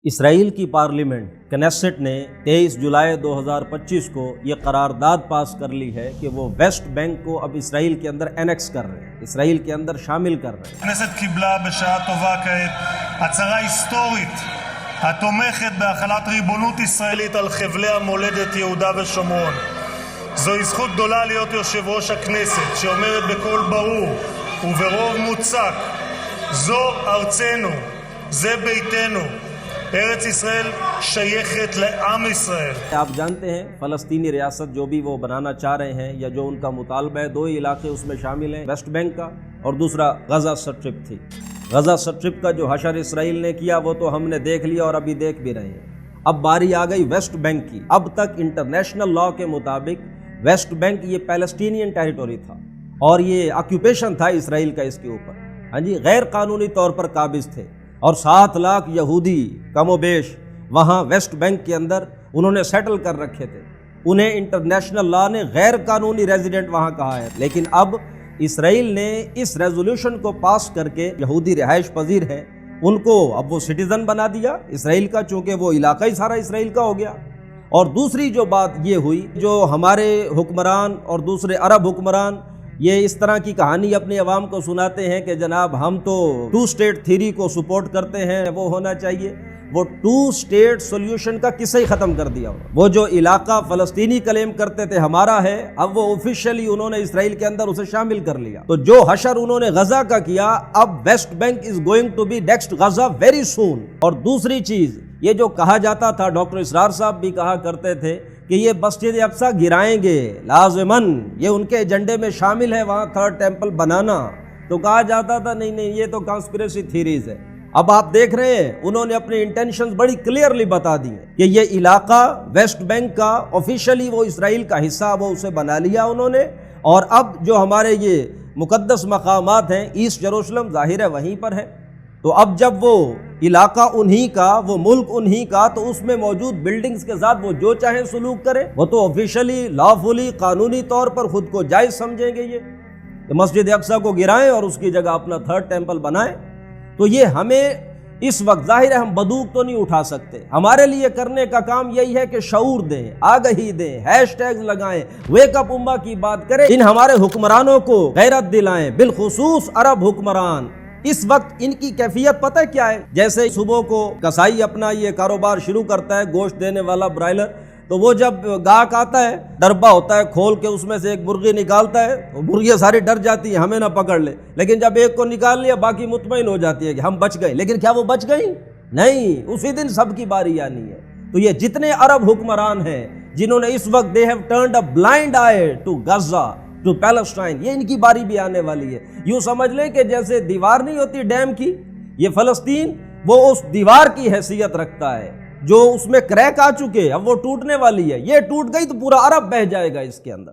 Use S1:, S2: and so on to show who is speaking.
S1: اسرائیل کی parliament Knesset نے 23 جولائی 2025 کو یہ قرارداد پاس کر لی ہے کہ وہ ویسٹ بینک کو اب اسرائیل کے اندر اینکس کر رہے ہیں، اسرائیل کے اندر شامل کر رہے ہیں۔
S2: הכנסת קיבלה בשעה טובה כעת הצהרה היסטורית התומכת בהחלת ריבונות ישראלית על חבלי המולדת יהודה ושומרון. זוהי זכות גדולה להיות יושב ראש הכנסת שאומרת בקול ברור וברוב מוצק: זו ארצנו, זה ביתנו. ארץ ישראל شیخت לעם ישראל.
S1: آپ جانتے ہیں فلسطینی ریاست جو بھی وہ بنانا چاہ رہے ہیں یا جو ان کا مطالبہ ہے، دو ہی علاقے اس میں شامل ہیں، ویسٹ بینک کا اور دوسرا غزہ سٹرپ تھی۔ غزہ سٹرپ کا جو حشر اسرائیل نے کیا وہ تو ہم نے دیکھ لیا اور ابھی دیکھ بھی رہے ہیں۔ اب باری آ گئی ویسٹ بینک کی۔ اب تک انٹرنیشنل لا کے مطابق ویسٹ بینک یہ پیلسٹینین ٹیریٹوری تھا اور یہ آکیوپیشن تھا اسرائیل کا اس کے اوپر، ہاں جی، غیر قانونی طور پر قابض تھے، اور 7 لاکھ یہودی کم و بیش وہاں ویسٹ بینک کے اندر انہوں نے سیٹل کر رکھے تھے۔ انہیں انٹرنیشنل لا نے غیر قانونی ریزیڈنٹ وہاں کہا ہے، لیکن اب اسرائیل نے اس ریزولوشن کو پاس کر کے یہودی رہائش پذیر ہیں ان کو اب وہ سٹیزن بنا دیا اسرائیل کا، چونکہ وہ علاقہ ہی سارا اسرائیل کا ہو گیا۔ اور دوسری جو بات یہ ہوئی، جو ہمارے حکمران اور دوسرے عرب حکمران یہ اس طرح کی کہانی اپنی عوام کو سناتے ہیں کہ جناب ہم تو 2 اسٹیٹ تھیوری کو سپورٹ کرتے ہیں، وہ ہونا چاہیے، وہ 2 اسٹیٹ سولوشن کا قصہ ہی ختم کر دیا۔ وہ جو علاقہ فلسطینی کلیم کرتے تھے ہمارا ہے، اب وہ آفیشیلی انہوں نے اسرائیل کے اندر اسے شامل کر لیا۔ تو جو حشر انہوں نے غزہ کا کیا، اب West Bank is going to be next Gaza very soon. اور دوسری چیز یہ جو کہا جاتا تھا، ڈاکٹر اسرار صاحب بھی کہا کرتے تھے کہ یہ مسجد اقصی گرائیں گے لازماً، یہ ان کے ایجنڈے میں شامل ہے وہاں 3rd ٹیمپل بنانا۔ تو کہا جاتا تھا نہیں یہ تو کانسپریسی تھیریز ہے۔ اب آپ دیکھ رہے ہیں انہوں نے اپنی انٹینشنز بڑی کلیئرلی بتا دی ہیں کہ یہ علاقہ ویسٹ بینک کا آفیشیلی وہ اسرائیل کا حصہ وہ اسے بنا لیا انہوں نے، اور اب جو ہمارے یہ مقدس مقامات ہیں، ایسٹ یروشلم ظاہر ہے وہیں پر ہے۔ تو اب جب وہ علاقہ انہی کا، وہ ملک انہی کا، تو اس میں موجود بلڈنگز کے ساتھ وہ جو چاہیں سلوک کریں، وہ تو آفیشیلی لافلی قانونی طور پر خود کو جائز سمجھیں گے یہ کہ مسجد اقصی کو گرائیں اور اس کی جگہ اپنا 3rd ٹیمپل بنائیں۔ تو یہ ہمیں اس وقت ظاہر ہے ہم بندوق تو نہیں اٹھا سکتے، ہمارے لیے کرنے کا کام یہی ہے کہ شعور دیں، آگہی دیں، ہیش ٹیگز لگائیں، ویک اپ امہ کی بات کریں، ان ہمارے حکمرانوں کو غیرت دلائیں، بالخصوص عرب حکمران۔ اس وقت ان کی کیفیت پتہ کیا ہے؟ جیسے صبح کو کسائی اپنا یہ کاروبار شروع کرتا ہے، گوشت دینے والا برائلر، تو وہ جب گاہک آتا ہے، ڈربا ہوتا ہے، کھول کے اس میں سے ایک مرغی نکالتا ہے، تو مرغیاں ساری ڈر جاتی ہیں ہمیں نہ پکڑ لے، لیکن جب ایک کو نکال لیا باقی مطمئن ہو جاتی ہے کہ ہم بچ گئے۔ لیکن کیا وہ بچ گئی؟ نہیں، اسی دن سب کی باری آنی ہے۔ تو یہ جتنے عرب حکمران ہیں جنہوں نے اس وقت they have turned a blind eye to Gaza, to Palestine، یہ ان کی باری بھی آنے والی ہے۔ یوں سمجھ لیں کہ جیسے دیوار نہیں ہوتی ڈیم کی، یہ فلسطین وہ اس دیوار کی حیثیت رکھتا ہے جو اس میں کریک آ چکے، اب وہ ٹوٹنے والی ہے، یہ ٹوٹ گئی تو پورا عرب بہہ جائے گا اس کے اندر۔